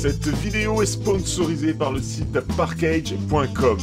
Cette vidéo est sponsorisée par le site parkage.com.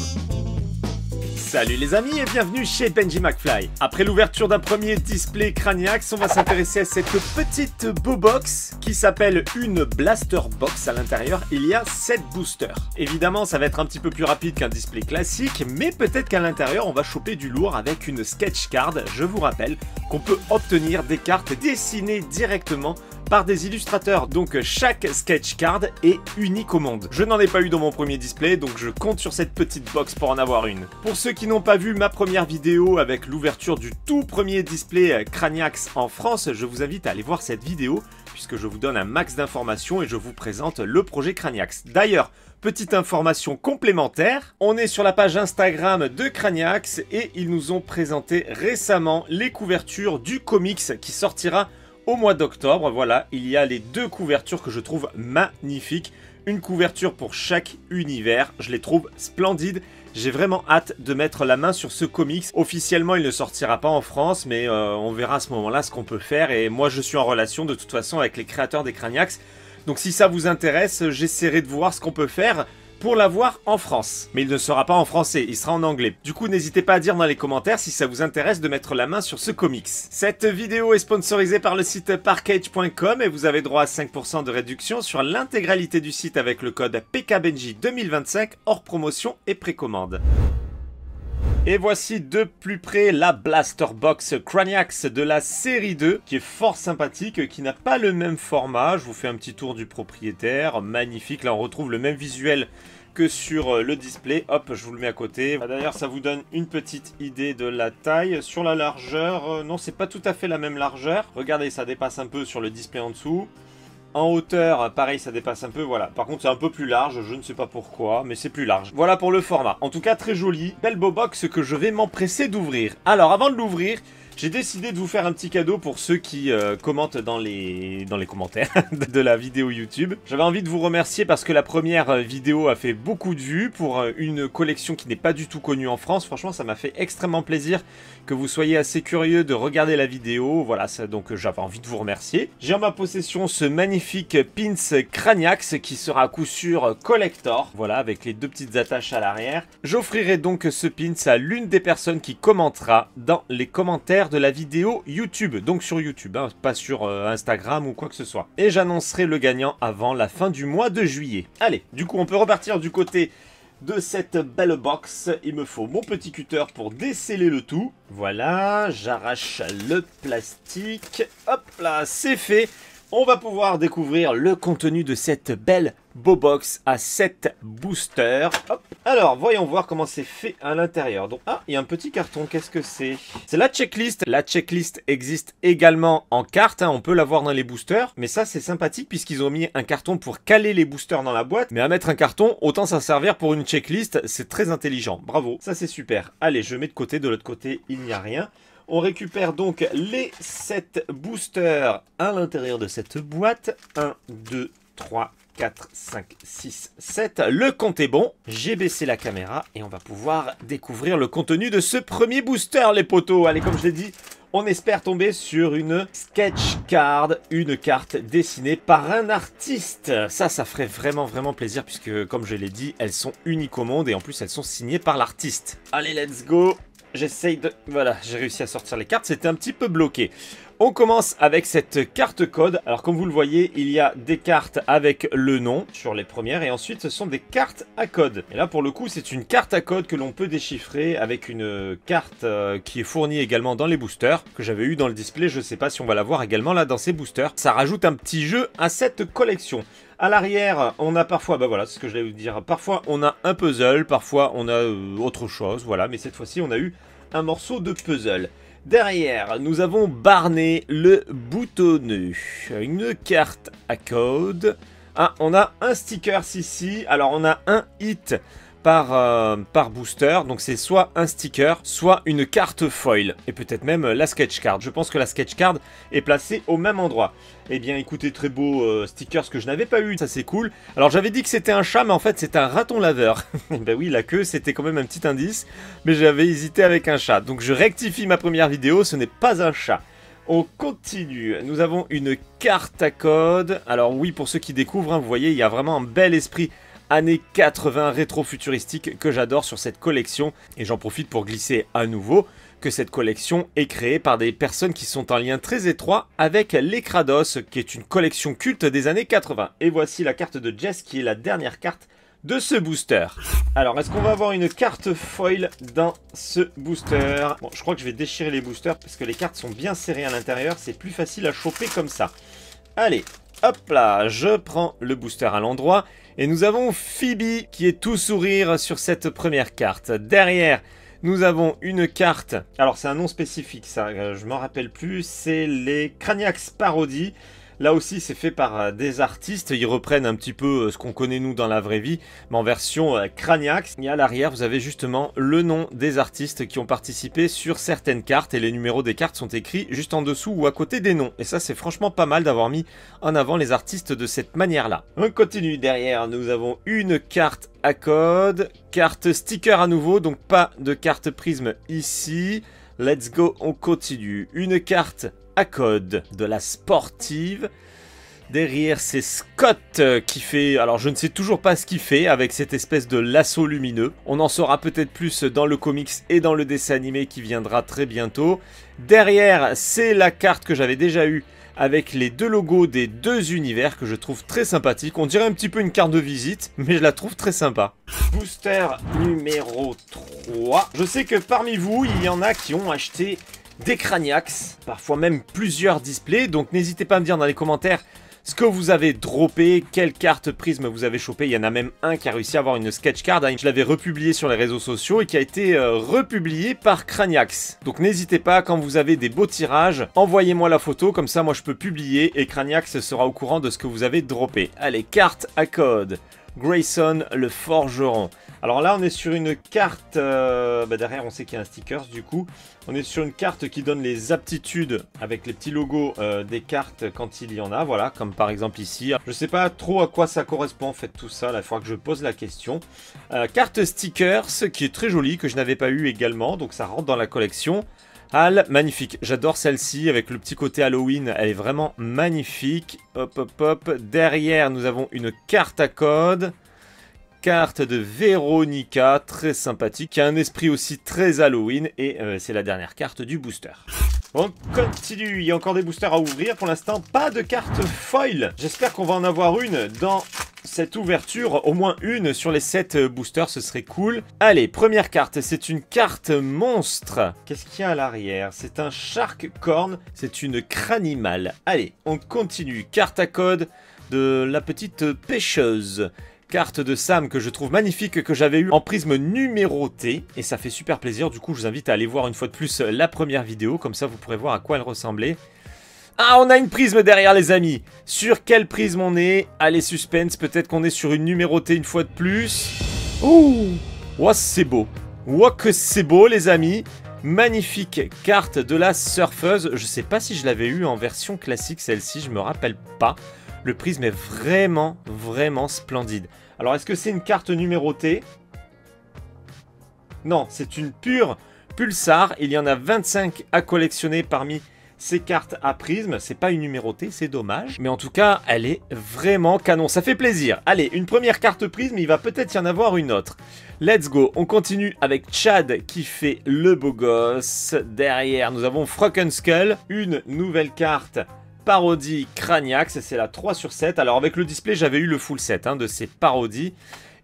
Salut les amis et bienvenue chez Benji McFly. Après l'ouverture d'un premier display Craniax, on va s'intéresser à cette petite box qui s'appelle une Blaster Box. À l'intérieur, il y a 7 boosters. Évidemment, ça va être un petit peu plus rapide qu'un display classique, mais peut-être qu'à l'intérieur, on va choper du lourd avec une sketch card. Je vous rappelle qu'on peut obtenir des cartes dessinées directement par des illustrateurs, donc chaque sketch card est unique au monde. Je n'en ai pas eu dans mon premier display, donc je compte sur cette petite box pour en avoir une. Pour ceux qui n'ont pas vu ma première vidéo avec l'ouverture du tout premier display Craniax en France, je vous invite à aller voir cette vidéo, puisque je vous donne un max d'informations et je vous présente le projet Craniax. D'ailleurs, petite information complémentaire, on est sur la page Instagram de Craniax et ils nous ont présenté récemment les couvertures du comics qui sortira au mois d'octobre. Voilà, il y a les deux couvertures que je trouve magnifiques. Une couverture pour chaque univers, je les trouve splendides. J'ai vraiment hâte de mettre la main sur ce comics. Officiellement, il ne sortira pas en France, mais on verra à ce moment-là ce qu'on peut faire. Et moi, je suis en relation de toute façon avec les créateurs des Craniax. Donc si ça vous intéresse, j'essaierai de voir ce qu'on peut faire pour l'avoir en France. Mais il ne sera pas en français, il sera en anglais. Du coup, n'hésitez pas à dire dans les commentaires si ça vous intéresse de mettre la main sur ce comics. Cette vidéo est sponsorisée par le site parkage.com et vous avez droit à 5% de réduction sur l'intégralité du site avec le code PKBenji 2025 hors promotion et précommande. Et voici de plus près la Blaster Box Craniax de la série 2 qui est fort sympathique, qui n'a pas le même format. Je vous fais un petit tour du propriétaire, magnifique. Là on retrouve le même visuel que sur le display. Hop, je vous le mets à côté. D'ailleurs ça vous donne une petite idée de la taille. Sur la largeur, non c'est pas tout à fait la même largeur. Regardez, ça dépasse un peu sur le display en dessous. En hauteur, pareil, ça dépasse un peu, voilà. Par contre, c'est un peu plus large, je ne sais pas pourquoi, mais c'est plus large. Voilà pour le format. En tout cas, très joli. Belle beau box que je vais m'empresser d'ouvrir. Alors, avant de l'ouvrir, j'ai décidé de vous faire un petit cadeau pour ceux qui commentent dans les commentaires de la vidéo YouTube. J'avais envie de vous remercier parce que la première vidéo a fait beaucoup de vues pour une collection qui n'est pas du tout connue en France. Franchement, ça m'a fait extrêmement plaisir que vous soyez assez curieux de regarder la vidéo. Voilà, donc j'avais envie de vous remercier. J'ai en ma possession ce magnifique pins Craniax qui sera à coup sûr collector. Voilà, avec les deux petites attaches à l'arrière. J'offrirai donc ce pins à l'une des personnes qui commentera dans les commentaires de la vidéo YouTube, donc sur YouTube, hein, pas sur Instagram ou quoi que ce soit. Et j'annoncerai le gagnant avant la fin du mois de juillet. Allez, du coup on peut repartir du côté de cette belle box. Il me faut mon petit cutter pour déceler le tout. Voilà, j'arrache le plastique. Hop là, c'est fait. On va pouvoir découvrir le contenu de cette belle box à 7 boosters. Hop. Alors, voyons voir comment c'est fait à l'intérieur. Donc, il y a un petit carton. Qu'est-ce que c'est? C'est la checklist. La checklist existe également en carte. On peut la voir dans les boosters. Mais ça, c'est sympathique puisqu'ils ont mis un carton pour caler les boosters dans la boîte. Mais à mettre un carton, autant s'en servir pour une checklist. C'est très intelligent. Bravo. Ça, c'est super. Allez, je mets de côté. De l'autre côté, il n'y a rien. On récupère donc les 7 boosters à l'intérieur de cette boîte. 1, 2, 3, 4, 5, 6, 7. Le compte est bon. J'ai baissé la caméra et on va pouvoir découvrir le contenu de ce premier booster, les potos. Allez, comme je l'ai dit, on espère tomber sur une sketch card, une carte dessinée par un artiste. Ça ferait vraiment plaisir puisque, comme je l'ai dit, elles sont uniques au monde et en plus, elles sont signées par l'artiste. Allez, let's go. J'essaye de... Voilà, j'ai réussi à sortir les cartes, c'était un petit peu bloqué. On commence avec cette carte code. Alors comme vous le voyez, il y a des cartes avec le nom sur les premières et ensuite ce sont des cartes à code. Et là pour le coup, c'est une carte à code que l'on peut déchiffrer avec une carte qui est fournie également dans les boosters que j'avais eu dans le display. Je ne sais pas si on va la voir également là dans ces boosters. Ça rajoute un petit jeu à cette collection. À l'arrière, on a parfois, bah voilà, c'est ce que je voulais vous dire. Parfois, on a un puzzle, parfois, on a autre chose, voilà. Mais cette fois-ci, on a eu un morceau de puzzle. Derrière, nous avons Barney le boutonneux. Une carte à code. Ah, on a un sticker ici. Alors, on a un hit par booster. Donc, c'est soit un sticker, soit une carte foil. Et peut-être même la sketch card. Je pense que la sketch card est placée au même endroit. Eh bien, écoutez, très beau stickers que je n'avais pas eu. Ça, c'est cool. Alors, j'avais dit que c'était un chat, mais en fait, c'est un raton laveur. Ben oui, la queue, c'était quand même un petit indice. Mais j'avais hésité avec un chat. Donc, je rectifie ma première vidéo. Ce n'est pas un chat. On continue. Nous avons une carte à code. Alors oui, pour ceux qui découvrent, hein, vous voyez, il y a vraiment un bel esprit années 80 rétro-futuristique que j'adore sur cette collection. Et j'en profite pour glisser à nouveau que cette collection est créée par des personnes qui sont en lien très étroit avec les Krados, qui est une collection culte des années 80. Et voici la carte de Jess, qui est la dernière carte de ce booster. Alors, est-ce qu'on va avoir une carte foil dans ce booster? Bon, je crois que je vais déchirer les boosters parce que les cartes sont bien serrées à l'intérieur. C'est plus facile à choper comme ça. Allez, hop là, je prends le booster à l'endroit. Et nous avons Phoebe qui est tout sourire sur cette première carte. Derrière, nous avons une carte. Alors, c'est un nom spécifique, ça, je ne me rappelle plus. C'est les Craniax Parody. Là aussi, c'est fait par des artistes. Ils reprennent un petit peu ce qu'on connaît nous dans la vraie vie, mais en version Craniax. Et à l'arrière, vous avez justement le nom des artistes qui ont participé sur certaines cartes. Et les numéros des cartes sont écrits juste en dessous ou à côté des noms. Et ça, c'est franchement pas mal d'avoir mis en avant les artistes de cette manière-là. On continue. Derrière, nous avons une carte à code. Carte sticker à nouveau, donc pas de carte prisme ici. Let's go, on continue. Une carte à code de la sportive. Derrière, c'est Scott qui fait... Alors, je ne sais toujours pas ce qu'il fait avec cette espèce de lasso lumineux. On en saura peut-être plus dans le comics et dans le dessin animé qui viendra très bientôt. Derrière, c'est la carte que j'avais déjà eue avec les deux logos des deux univers que je trouve très sympathique. On dirait un petit peu une carte de visite, mais je la trouve très sympa. Booster numéro 3. Je sais que parmi vous, il y en a qui ont acheté des Craniax, parfois même plusieurs displays, donc n'hésitez pas à me dire dans les commentaires ce que vous avez droppé, quelle carte prisme vous avez chopé. Il y en a même un qui a réussi à avoir une sketch card, hein. Je l'avais republié sur les réseaux sociaux et qui a été republié par Craniax. Donc n'hésitez pas, quand vous avez des beaux tirages, envoyez-moi la photo, comme ça moi je peux publier et Craniax sera au courant de ce que vous avez droppé. Allez, carte à code, Grayson le forgeron. Alors là, on est sur une carte... derrière, on sait qu'il y a un sticker, du coup. On est sur une carte qui donne les aptitudes avec les petits logos des cartes quand il y en a. Voilà, comme par exemple ici. Je ne sais pas trop à quoi ça correspond, en fait, tout ça. Là, il faudra que je pose la question. Carte stickers, qui est très jolie, que je n'avais pas eu également. Donc, ça rentre dans la collection. Hal, magnifique. J'adore celle-ci avec le petit côté Halloween. Elle est vraiment magnifique. Hop, hop, hop. Derrière, nous avons une carte à code. Carte de Véronica, très sympathique, qui a un esprit aussi très Halloween, et c'est la dernière carte du booster. On continue, il y a encore des boosters à ouvrir, pour l'instant pas de carte foil. J'espère qu'on va en avoir une dans cette ouverture, au moins une sur les 7 boosters, ce serait cool. Allez, première carte, c'est une carte monstre. Qu'est-ce qu'il y a à l'arrière? C'est un Shark Corn, c'est une Cranimale. Allez, on continue, carte à code de la petite pêcheuse. Carte de Sam que je trouve magnifique, que j'avais eu en prisme numéroté. Et ça fait super plaisir. Du coup, je vous invite à aller voir une fois de plus la première vidéo. Comme ça, vous pourrez voir à quoi elle ressemblait. Ah, on a une prisme derrière, les amis. Sur quel prisme on est? Allez, suspense. Peut-être qu'on est sur une numérotée une fois de plus. Ouh, ouah, c'est beau. Ouah, que c'est beau, les amis. Magnifique carte de la surfeuse. Je sais pas si je l'avais eu en version classique, celle-ci. Je me rappelle pas. Le prisme est vraiment, vraiment splendide. Alors, est-ce que c'est une carte numérotée? Non, c'est une pure Pulsar. Il y en a 25 à collectionner parmi ces cartes à prisme. C'est pas une numérotée, c'est dommage. Mais en tout cas, elle est vraiment canon. Ça fait plaisir. Allez, une première carte prisme, il va peut-être y en avoir une autre. Let's go. On continue avec Chad qui fait le beau gosse. Derrière, nous avons Frokenskull. Une nouvelle carte parodie Craniax, c'est la 3 sur 7. Alors avec le display, j'avais eu le full set de ces parodies.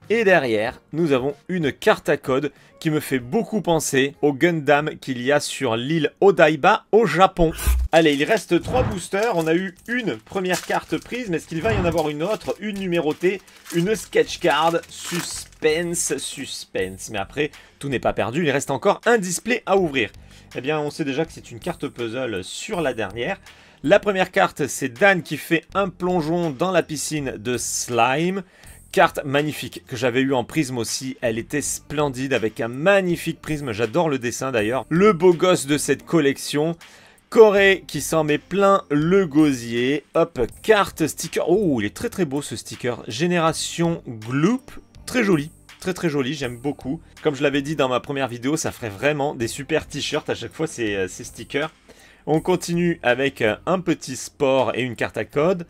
Et derrière, nous avons une carte à code qui me fait beaucoup penser au Gundam qu'il y a sur l'île Odaiba au Japon. Allez, il reste 3 boosters. On a eu une première carte prise, mais est-ce qu'il va y en avoir une autre? Une numérotée, une sketch card, suspense, suspense. Mais après, tout n'est pas perdu, il reste encore un display à ouvrir. Eh bien, on sait déjà que c'est une carte puzzle sur la dernière. La première carte, c'est Dan qui fait un plongeon dans la piscine de slime. Carte magnifique que j'avais eu en prisme aussi. Elle était splendide avec un magnifique prisme. J'adore le dessin d'ailleurs. Le beau gosse de cette collection. Corée qui s'en met plein le gosier. Hop, carte sticker. Oh, il est très très beau ce sticker. Génération Gloop. Très joli. Très très joli, j'aime beaucoup. Comme je l'avais dit dans ma première vidéo, ça ferait vraiment des super t-shirts à chaque fois ces stickers. On continue avec un petit sport et une carte à code.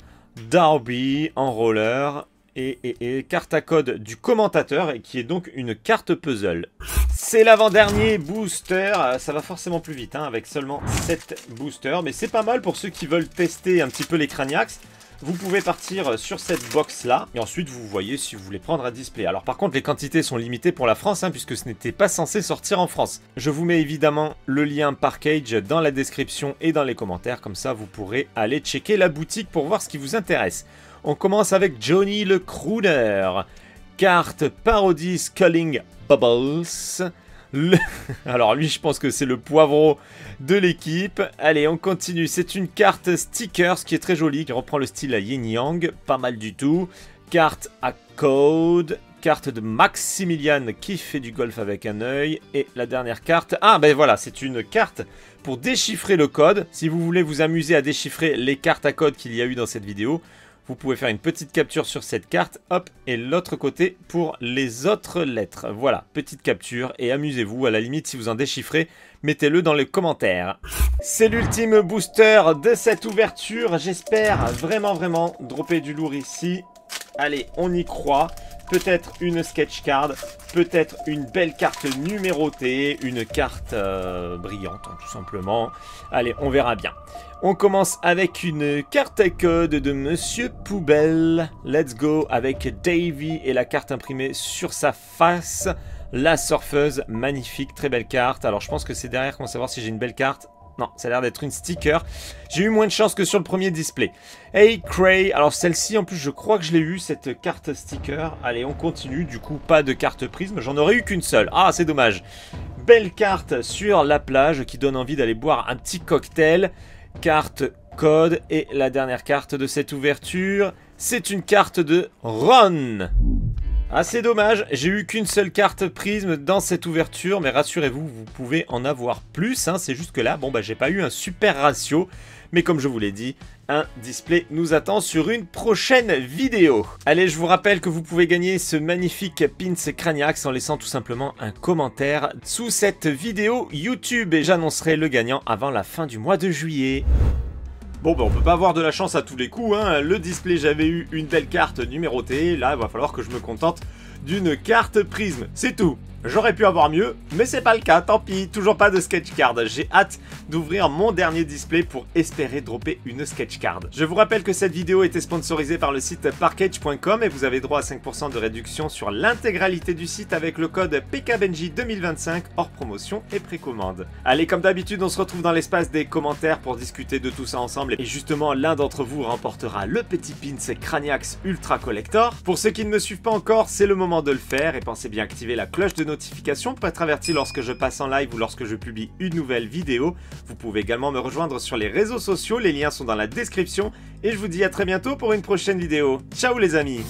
Darby en roller et carte à code du commentateur et qui est donc une carte puzzle. C'est l'avant-dernier booster, ça va forcément plus vite hein, avec seulement 7 boosters, mais c'est pas mal pour ceux qui veulent tester un petit peu les Craniacs. Vous pouvez partir sur cette box là et ensuite vous voyez si vous voulez prendre un display. Alors par contre les quantités sont limitées pour la France hein, puisque ce n'était pas censé sortir en France. Je vous mets évidemment le lien Parkage dans la description et dans les commentaires, comme ça vous pourrez aller checker la boutique pour voir ce qui vous intéresse. On commence avec Johnny le Crooner, carte parodie Sculling Bubbles. Alors lui je pense que c'est le poivreau de l'équipe. Allez on continue, c'est une carte stickers qui est très jolie, qui reprend le style Yin Yang, pas mal du tout. Carte à code, carte de Maximilian qui fait du golf avec un œil. Et la dernière carte, ah ben voilà, c'est une carte pour déchiffrer le code. Si vous voulez vous amuser à déchiffrer les cartes à code qu'il y a eu dans cette vidéo, vous pouvez faire une petite capture sur cette carte, hop, et l'autre côté pour les autres lettres. Voilà, petite capture et amusez-vous. À la limite, si vous en déchiffrez, mettez-le dans les commentaires. C'est l'ultime booster de cette ouverture. J'espère vraiment dropper du lourd ici. Allez, on y croit. Peut-être une sketch card, peut-être une belle carte numérotée, une carte brillante, hein, tout simplement. Allez, on verra bien. On commence avec une carte à code de Monsieur Poubelle. Let's go avec Davy et la carte imprimée sur sa face. La surfeuse, magnifique, très belle carte. Alors je pense que c'est derrière qu'on va savoir si j'ai une belle carte. Non, ça a l'air d'être une sticker. J'ai eu moins de chance que sur le premier display. Hey Cray, alors celle-ci en plus je crois que je l'ai eu cette carte sticker. Allez on continue, du coup pas de carte prisme, j'en aurais eu qu'une seule. Ah c'est dommage. Belle carte sur la plage qui donne envie d'aller boire un petit cocktail. Carte code et la dernière carte de cette ouverture, c'est une carte de Ron. Ah c'est dommage, j'ai eu qu'une seule carte prisme dans cette ouverture, mais rassurez-vous, vous pouvez en avoir plus, hein. C'est juste que là, bon bah j'ai pas eu un super ratio, mais comme je vous l'ai dit, un display nous attend sur une prochaine vidéo. Allez, je vous rappelle que vous pouvez gagner ce magnifique pins Craniacs en laissant tout simplement un commentaire sous cette vidéo YouTube, et j'annoncerai le gagnant avant la fin du mois de juillet. Bon bah on peut pas avoir de la chance à tous les coups hein. Le display j'avais eu une belle carte numérotée, là il va falloir que je me contente d'une carte prisme, c'est tout. J'aurais pu avoir mieux, mais c'est pas le cas, tant pis, toujours pas de sketch card. J'ai hâte d'ouvrir mon dernier display pour espérer dropper une sketch card. Je vous rappelle que cette vidéo était sponsorisée par le site parkage.com et vous avez droit à 5% de réduction sur l'intégralité du site avec le code PKBenji2025 hors promotion et précommande. Allez, comme d'habitude, on se retrouve dans l'espace des commentaires pour discuter de tout ça ensemble et justement l'un d'entre vous remportera le petit pins Craniacs Ultra Collector. Pour ceux qui ne me suivent pas encore, c'est le moment de le faire et pensez bien activer la cloche de notification pour être averti lorsque je passe en live ou lorsque je publie une nouvelle vidéo. Vous pouvez également me rejoindre sur les réseaux sociaux, les liens sont dans la description et je vous dis à très bientôt pour une prochaine vidéo. Ciao les amis!